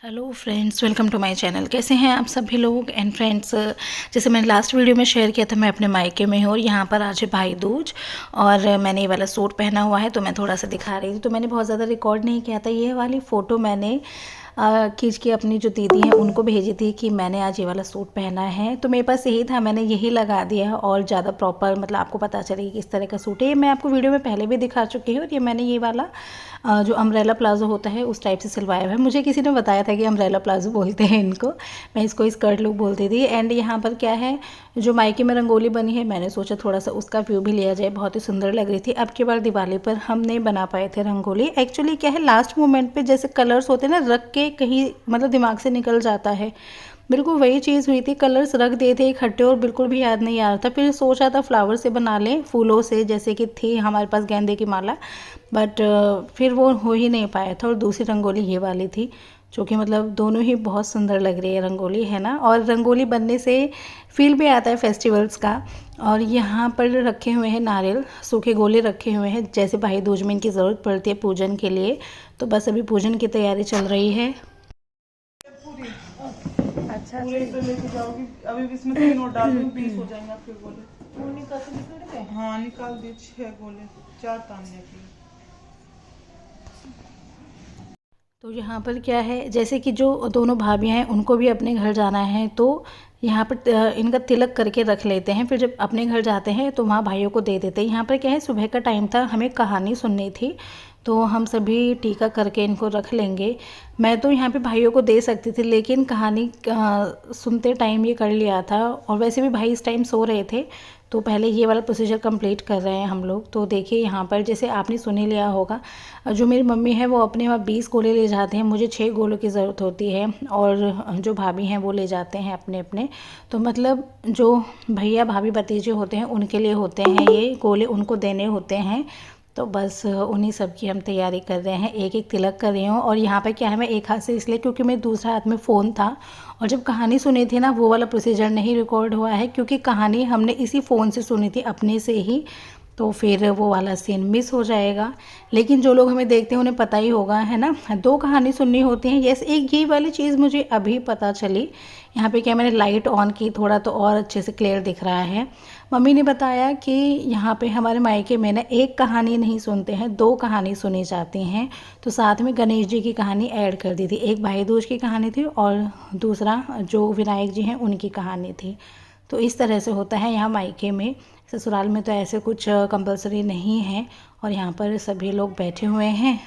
Hello friends, welcome to my channel. कैसे हैं आप सभी लोग। एंड फ्रेंड्स, जैसे मैंने लास्ट वीडियो में शेयर किया था, मैं अपने मायके में हूँ और यहाँ पर आज है भाई दूज और मैंने ये वाला सूट पहना हुआ है तो मैं थोड़ा सा दिखा रही थी। तो मैंने बहुत ज़्यादा रिकॉर्ड नहीं किया था। ये वाली फ़ोटो मैंने खींच के अपनी जो दीदी हैं उनको भेजी थी कि मैंने आज ये वाला सूट पहना है। तो मेरे पास यही था, मैंने यही लगा दिया और ज़्यादा प्रॉपर मतलब आपको पता चले कि किस तरह का सूट है। ये मैं आपको वीडियो में पहले भी दिखा चुकी हूँ। और ये मैंने ये वाला जो अम्ब्रेला प्लाजो होता है उस टाइप से सिलवाया हुआ है। मुझे किसी ने बताया था कि अम्ब्रेला प्लाजो बोलते हैं इनको, मैं इसको स्कर्ट लुक बोलती थी। एंड यहाँ पर क्या है, जो मायके में रंगोली बनी है, मैंने सोचा थोड़ा सा उसका व्यू भी लिया जाए। बहुत ही सुंदर लग रही थी। अब की बार दिवाली पर हम नहीं बना पाए थे रंगोली। एक्चुअली क्या है, लास्ट मोमेंट पे जैसे कलर्स होते हैं ना, रख के कहीं मतलब दिमाग से निकल जाता है, बिल्कुल वही चीज़ हुई थी। कलर्स रख दिए थे इकट्ठे और बिल्कुल भी याद नहीं आ रहा था। फिर सोचा था फ्लावर से बना लें, फूलों से, जैसे कि थी हमारे पास गेंदे की माला, बट फिर वो हो ही नहीं पाया था। और दूसरी रंगोली ये वाली थी, जो कि मतलब दोनों ही बहुत सुंदर लग रही है रंगोली, है ना। और रंगोली बनने से फील भी आता है फेस्टिवल्स का। और यहाँ पर रखे हुए हैं नारियल, सूखे गोले रखे हुए हैं, जैसे भाई दूज में इनकी ज़रूरत पड़ती है पूजन के लिए। तो बस अभी पूजन की तैयारी चल रही है। अच्छा, पूरे इसे लेके जाओगी। अभी इसमें 3 और डाल दूंगी, 20 हो जाएंगे आपके गोले। वो निकाल हाँ निकाल दिए 6 गोले, 4 तानने के। तो यहाँ पर क्या है, जैसे कि जो दोनों भाभियाँ हैं उनको भी अपने घर जाना है, तो यहाँ पर इनका तिलक करके रख लेते हैं। फिर जब अपने घर जाते हैं तो वहाँ भाइयों को दे देते हैं। यहाँ पर क्या है, सुबह का टाइम था, हमें कहानी सुननी थी, तो हम सभी टीका करके इनको रख लेंगे। मैं तो यहाँ पे भाइयों को दे सकती थी, लेकिन कहानी सुनते टाइम ये कर लिया था। और वैसे भी भाई इस टाइम सो रहे थे, तो पहले ये वाला प्रोसीजर कंप्लीट कर रहे हैं हम लोग। तो देखिए यहाँ पर जैसे आपने सुन ही लिया होगा, जो मेरी मम्मी है वो अपने वहाँ 20 गोले ले जाते हैं, मुझे 6 गोलों की ज़रूरत होती है। और जो भाभी हैं वो ले जाते हैं अपने अपने। तो मतलब जो भैया भाभी भतीजे होते हैं उनके लिए होते हैं ये गोले, उनको देने होते हैं। तो बस उन्हीं सब की हम तैयारी कर रहे हैं, एक एक तिलक कर रही हूँ। और यहाँ पे क्या है, मैं एक हाथ से इसलिए क्योंकि मेरे दूसरा हाथ में फ़ोन था, और जब कहानी सुनी थी ना, वो वाला प्रोसीजर नहीं रिकॉर्ड हुआ है, क्योंकि कहानी हमने इसी फ़ोन से सुनी थी अपने से ही, तो फिर वो वाला सीन मिस हो जाएगा। लेकिन जो लोग हमें देखते हैं उन्हें पता ही होगा, है ना। 2 कहानी सुननी होती हैं। यस, एक ये वाली चीज़ मुझे अभी पता चली। यहाँ पे क्या, मैंने लाइट ऑन की थोड़ा तो और अच्छे से क्लियर दिख रहा है। मम्मी ने बताया कि यहाँ पे हमारे मायके में ना एक कहानी नहीं सुनते हैं, 2 कहानी सुनी जाती हैं। तो साथ में गणेश जी की कहानी ऐड कर दी थी। एक भाई दूज की कहानी थी और दूसरा जो विनायक जी हैं उनकी कहानी थी। तो इस तरह से होता है यहाँ मायके में। ससुराल में तो ऐसे कुछ कंपलसरी नहीं है। और यहाँ पर सभी लोग बैठे हुए हैं।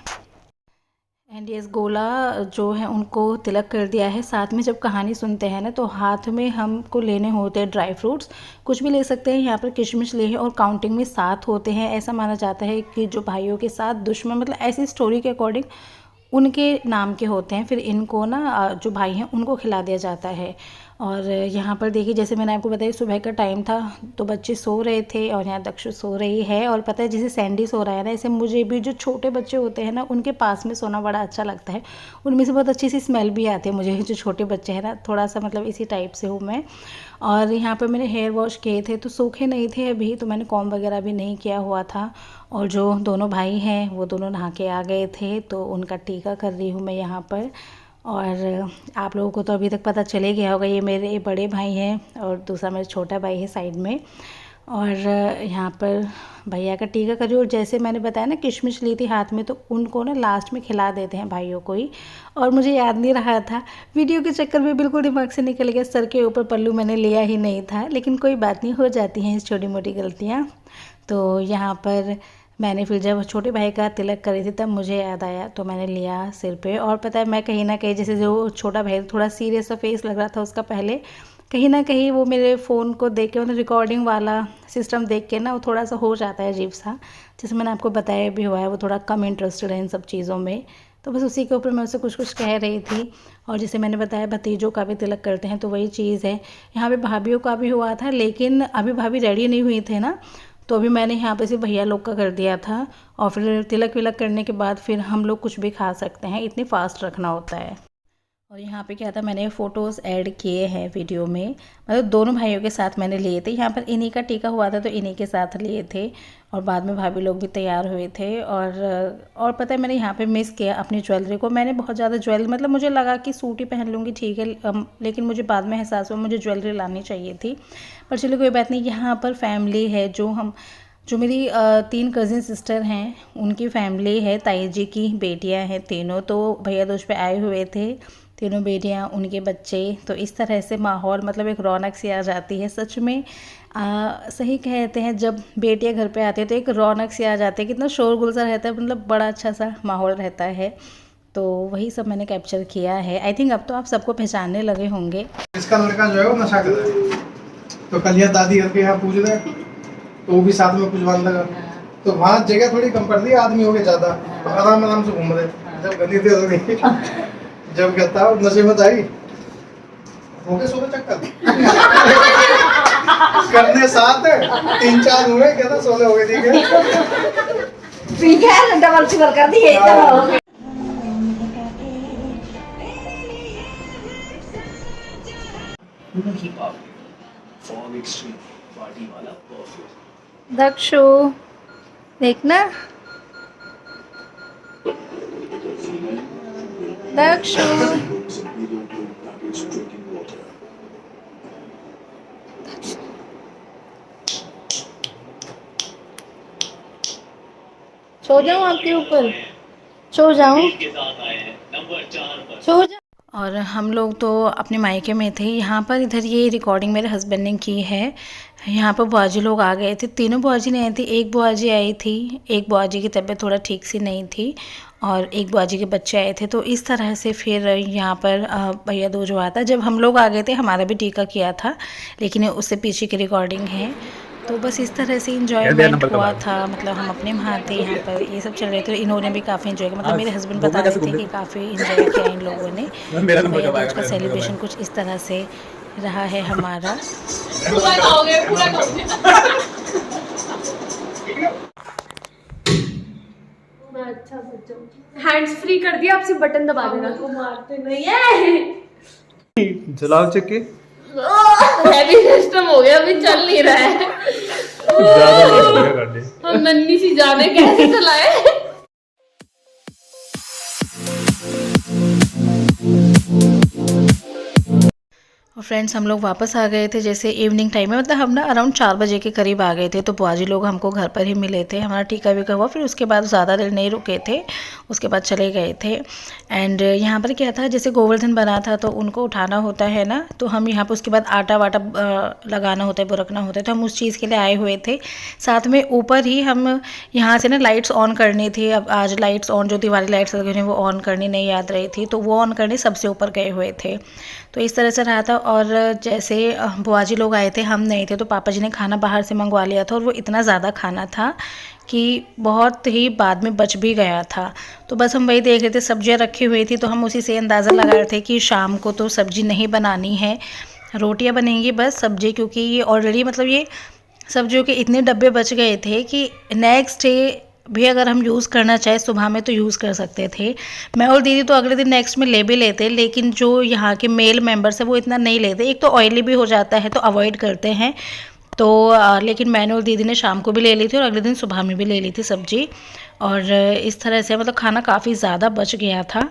एंड यस, गोला जो है उनको तिलक कर दिया है। साथ में जब कहानी सुनते हैं ना, तो हाथ में हमको लेने होते हैं ड्राई फ्रूट्स, कुछ भी ले सकते हैं। यहाँ पर किशमिश ले हैं और काउंटिंग में 7 होते हैं। ऐसा माना जाता है कि जो भाइयों के साथ दुश्मन, मतलब ऐसी स्टोरी के अकॉर्डिंग उनके नाम के होते हैं। फिर इनको ना जो भाई हैं उनको खिला दिया जाता है। और यहाँ पर देखिए, जैसे मैंने आपको बताया सुबह का टाइम था, तो बच्चे सो रहे थे और यहाँ दक्षु सो रही है। और पता है, जैसे सैंडी सो रहा है ना, ऐसे मुझे भी जो छोटे बच्चे होते हैं ना उनके पास में सोना बड़ा अच्छा लगता है। उनमें से बहुत अच्छी सी स्मेल भी आती है मुझे, जो छोटे बच्चे हैं ना, थोड़ा सा मतलब इसी टाइप से हूँ मैं। और यहाँ पर मैंने हेयर वॉश किए थे तो सूखे नहीं थे अभी, तो मैंने कॉम्ब वगैरह भी नहीं किया हुआ था। और जो दोनों भाई हैं वो दोनों नहा के आ गए थे, तो उनका टीका कर रही हूँ मैं यहाँ पर। और आप लोगों को तो अभी तक पता चले गया होगा, ये मेरे बड़े भाई हैं और दूसरा मेरा छोटा भाई है साइड में। और यहाँ पर भैया का टीका करी। और जैसे मैंने बताया ना, किशमिश ली थी हाथ में, तो उनको ना लास्ट में खिला देते हैं भाइयों को ही। और मुझे याद नहीं रहा था, वीडियो के चक्कर में बिल्कुल दिमाग से निकल गया। सर के ऊपर पल्लू मैंने लिया ही नहीं था, लेकिन कोई बात नहीं, हो जाती हैं छोटी मोटी गलतियाँ। तो यहाँ पर मैंने फिर जब छोटे भाई का तिलक करी थी तब मुझे याद आया, तो मैंने लिया सिर पे। और पता है, मैं कहीं ना कहीं, जैसे जो छोटा भाई थोड़ा सीरियस सा फेस लग रहा था उसका पहले, कहीं ना कहीं वो मेरे फ़ोन को देख के, मतलब रिकॉर्डिंग वाला सिस्टम देख के ना, वो थोड़ा सा हो जाता है अजीब सा। जैसे मैंने आपको बताया भी हुआ है, वो थोड़ा कम इंटरेस्टेड है इन सब चीज़ों में। तो बस उसी के ऊपर मैं उससे कुछ कुछ कह रही थी। और जैसे मैंने बताया, भतीजों का भी तिलक करते हैं, तो वही चीज़ है। यहाँ पे भाभीयों का भी हुआ था, लेकिन अभी भाभी रेडी नहीं हुई थे ना, तो अभी मैंने यहाँ पे सिर्फ भैया लोग का कर दिया था। और फिर तिलक विलक करने के बाद फिर हम लोग कुछ भी खा सकते हैं, इतनी फास्ट रखना होता है। और यहाँ पे क्या था, मैंने फ़ोटोज़ ऐड किए हैं वीडियो में, मतलब दोनों भाइयों के साथ मैंने लिए थे। यहाँ पर इन्हीं का टीका हुआ था तो इन्हीं के साथ लिए थे, और बाद में भाभी लोग भी तैयार हुए थे। और पता है मैंने यहाँ पे मिस किया अपनी ज्वेलरी को। मैंने बहुत ज़्यादा ज्वेलरी, मतलब मुझे लगा कि सूट ही पहन लूँगी ठीक है, लेकिन मुझे बाद में एहसास हुआ मुझे ज्वेलरी लानी चाहिए थी। पर चलो कोई बात नहीं। यहाँ पर फैमिली है जो मेरी 3 कज़िन सिस्टर हैं, उनकी फैमिली है, ताई जी की बेटियां हैं तीनों, तो भैया दूज पे आए हुए थे तीनों बेटियां, उनके बच्चे। तो इस तरह से माहौल, मतलब एक रौनक सी आ जाती है सच में। सही कहते हैं, जब बेटियां घर पे आती है तो एक रौनक सी आ जाती है, कितना शोरगुल सा रहता है, मतलब बड़ा अच्छा सा माहौल रहता है। तो वही सब मैंने कैप्चर किया है। आई थिंक अब तो आप सबको पहचानने लगे होंगे। इसका लड़का जो है वो नशा कर रहा है, तो कल यह दादी घर पे यहाँ पूछ रहे, तो वो भी साथ में कुछ बांध लगा, तो वहाँ जगह थोड़ी कम पड़ रही, आदमी हो गए ज्यादा, तो आराम आराम से घूम रहे। जब गली थे तो नहीं, जब कहता नशे में आई हो गए 16 चक्कर करने साथ 3-4 हुए, कहता 16 हो गए। ठीक है डबल शुगर कर दिए। दक्षु देखना, दक्षु सो जाऊं आपके ऊपर, सो जाऊं, सो जाऊं। और हम लोग तो अपने मायके में थे। यहाँ पर इधर ये रिकॉर्डिंग मेरे हस्बैंड ने की है। यहाँ पर बुआ जी लोग आ गए थे, तीनों बुआ जी नहीं आई थी, एक बुआ जी आई थी। एक बुआ जी की तबीयत थोड़ा ठीक सी नहीं थी, और एक बुआ जी के बच्चे आए थे। तो इस तरह से फिर यहाँ पर भैया दूज हुआ था। जब हम लोग आ गए थे हमारा भी टीका किया था, लेकिन उससे पीछे की रिकॉर्डिंग है। तो बस इस तरह से इंजॉयमेंट हुआ था, मतलब हम अपने वहाँ थे, यहाँ पर ये सब चल रहे थे। इन्होंने भी काफ़ी इन्जॉय किया, मतलब मेरे हस्बैंड बता रहे थे कि काफ़ी इन्जॉय किया इन लोगों ने। भैया दूज का सेलिब्रेशन कुछ इस तरह से रहा है हमारा। हैंड्स फ्री कर दिया, आपसे बटन दबा देना। को मारते नहीं है, जलाओ चक्की, हैवी सिस्टम हो गया, अभी चल नहीं रहा है। हम नन्ही सी जाने कैसे चलाए। और फ्रेंड्स हम लोग वापस आ गए थे, जैसे इवनिंग टाइम में, मतलब हम ना अराउंड 4 बजे के करीब आ गए थे। तो बुआ जी लोग हमको घर पर ही मिले थे, हमारा टीका वीका हुआ, फिर उसके बाद ज़्यादा देर नहीं रुके थे, उसके बाद चले गए थे। एंड यहाँ पर क्या था, जैसे गोवर्धन बना था तो उनको उठाना होता है ना, तो हम यहाँ पर उसके बाद आटा वाटा लगाना होता है, बुरकना होता है, तो हम उस चीज़ के लिए आए हुए थे। साथ में ऊपर ही हम यहाँ से ना लाइट्स ऑन करनी थी। अब आज लाइट्स ऑन, जो दिवाली लाइट्स लगी हुई वो ऑन करनी नहीं याद रही थी, तो वो ऑन करने सबसे ऊपर गए हुए थे। तो इस तरह से रहा था। और जैसे बुआ जी लोग आए थे, हम नहीं थे, तो पापा जी ने खाना बाहर से मंगवा लिया था, और वो इतना ज़्यादा खाना था कि बहुत ही बाद में बच भी गया था। तो बस हम वही देख रहे थे, सब्जियां रखी हुई थी, तो हम उसी से अंदाज़ा लगा रहे थे कि शाम को तो सब्जी नहीं बनानी है, रोटियां बनेंगी बस, सब्जी, क्योंकि ये ऑलरेडी मतलब ये सब्जियों के इतने डब्बे बच गए थे कि नेक्स्ट डे भी अगर हम यूज़ करना चाहे सुबह में तो यूज़ कर सकते थे। मैं और दीदी तो अगले दिन नेक्स्ट में ले भी लेते, लेकिन जो यहाँ के मेल मेंबर्स हैं वो इतना नहीं लेते। एक तो ऑयली भी हो जाता है तो अवॉइड करते हैं। तो लेकिन मैंने और दीदी ने शाम को भी ले ली थी और अगले दिन सुबह में भी ले ली थी सब्जी। और इस तरह से मतलब खाना काफ़ी ज़्यादा बच गया था।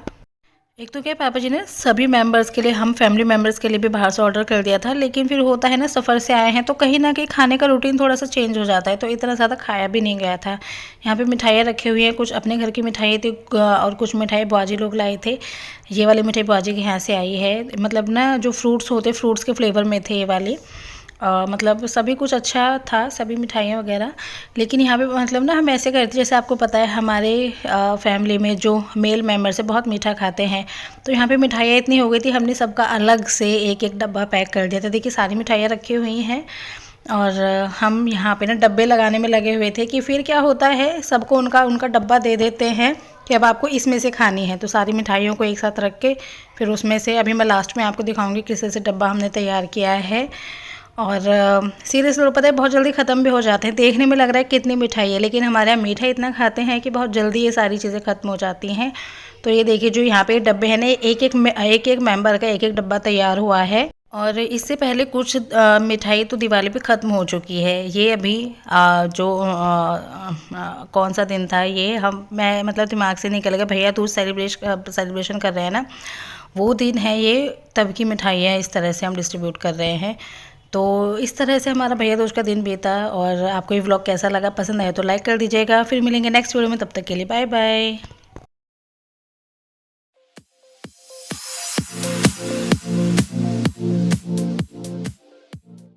एक तो क्या, पापा जी ने सभी मेंबर्स के लिए, हम फैमिली मेंबर्स के लिए भी बाहर से ऑर्डर कर दिया था, लेकिन फिर होता है ना, सफ़र से आए हैं तो कहीं ना कहीं खाने का रूटीन थोड़ा सा चेंज हो जाता है, तो इतना ज़्यादा खाया भी नहीं गया था। यहाँ पे मिठाइयाँ रखी हुई हैं, कुछ अपने घर की मिठाई थी और कुछ मिठाई बुआजी लोग लाए थे। ये वाली मिठाई बुआजी के यहाँ से आई है, मतलब ना जो फ्रूट्स होते, फ्रूट्स के फ्लेवर में थे ये वाली। मतलब सभी कुछ अच्छा था, सभी मिठाइयाँ वगैरह। लेकिन यहाँ पे मतलब ना हम ऐसे करते, जैसे आपको पता है हमारे फैमिली में जो मेल मेंबर्स है बहुत मीठा खाते हैं, तो यहाँ पे मिठाइयाँ इतनी हो गई थी, हमने सबका अलग से एक एक डब्बा पैक कर दिया था। देखिए सारी मिठाइयाँ रखी हुई हैं, और हम यहाँ पे ना डब्बे लगाने में लगे हुए थे कि फिर क्या होता है, सबको उनका उनका डब्बा दे देते हैं कि अब आपको इसमें से खानी है। तो सारी मिठाइयों को एक साथ रख के फिर उसमें से, अभी मैं लास्ट में आपको दिखाऊँगी किस तरह से डब्बा हमने तैयार किया है। और सीरियसली पता है बहुत जल्दी ख़त्म भी हो जाते हैं। देखने में लग रहा है कितनी मिठाई है, लेकिन हमारे यहाँ मीठा इतना खाते हैं कि बहुत जल्दी ये सारी चीज़ें ख़त्म हो जाती हैं। तो ये देखिए जो यहाँ पे डब्बे हैं ना, एक मेंबर का एक डब्बा तैयार हुआ है। और इससे पहले कुछ मिठाई तो दिवाली पे ख़त्म हो चुकी है। ये अभी कौन सा दिन था ये, मैं मतलब दिमाग से निकल गया। भैया दूज सेलिब्रेशन कर रहे हैं ना, वो दिन है ये, तब की मिठाइयाँ इस तरह से हम डिस्ट्रीब्यूट कर रहे हैं। तो इस तरह से हमारा भैया दूज का दिन बीता। और आपको ये व्लॉग कैसा लगा, पसंद आया तो लाइक कर दीजिएगा। फिर मिलेंगे नेक्स्ट वीडियो में, तब तक के लिए बाय बाय।